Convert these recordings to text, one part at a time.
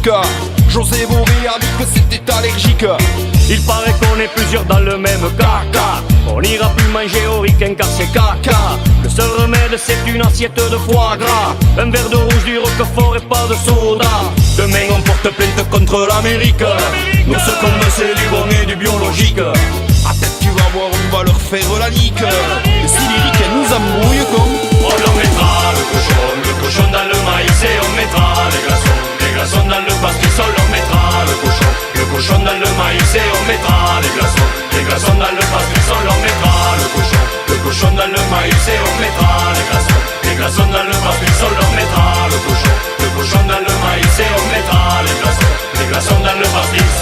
biologique. José Bové a dit que c'était allergique. Il paraît qu'on est plusieurs dans le même caca. On n'ira plus manger au ricain car c'est caca. Le seul remède c'est une assiette de foie gras, un verre de rouge, du roquefort et pas de soda. Demain on porte plainte contre l'Amérique. Nous ce qu'on veut c'est du bon et du biologique. À tête tu vas voir, on va leur faire la nique. Et si les ricains nous embrouillent comme on leur mettra le cochon dans le maïs et on mettra les glaçons dans le pastis. On leur mettra le cochon dans le maïs et on mettra les glaçons dans le pastis. On leur mettra le cochon dans le maïs et on mettra les glaçons dans le pastis. On leur mettra le cochon dans le maïs et on mettra les glaçons dans le pastis.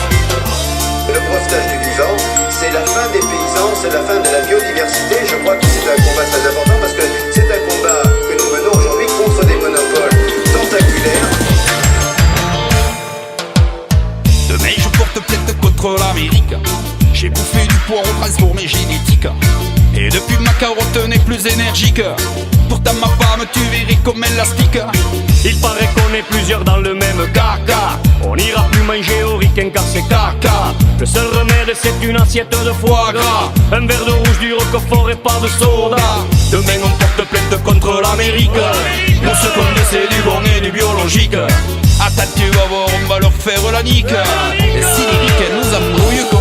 Le brevetage du vivant, c'est la fin des paysans, c'est la fin de la biodiversité. Je crois que c'est un combat très important parce que c'est un combat que nous menons aujourd'hui contre des monopoles tentaculaires. demain je porte plainte contre l'Amérique. J'ai bouffé du poireau transformé génétique. Et depuis ma carotte n'est plus énergique. Pourtant ma femme tu verrais comme élastique. Il paraît qu'on est plusieurs dans le même caca. On n'ira plus manger au ricain car c'est caca. Le seul remède c'est une assiette de foie gras, un verre de rouge, du roquefort et pas de soda. Demain on porte plainte contre l'Amérique. Nous ce qu'on veut c'est du bon et du biologique. Attends tu vas voir, on va leur faire la nique. Et si les ricains nous embrouillent comme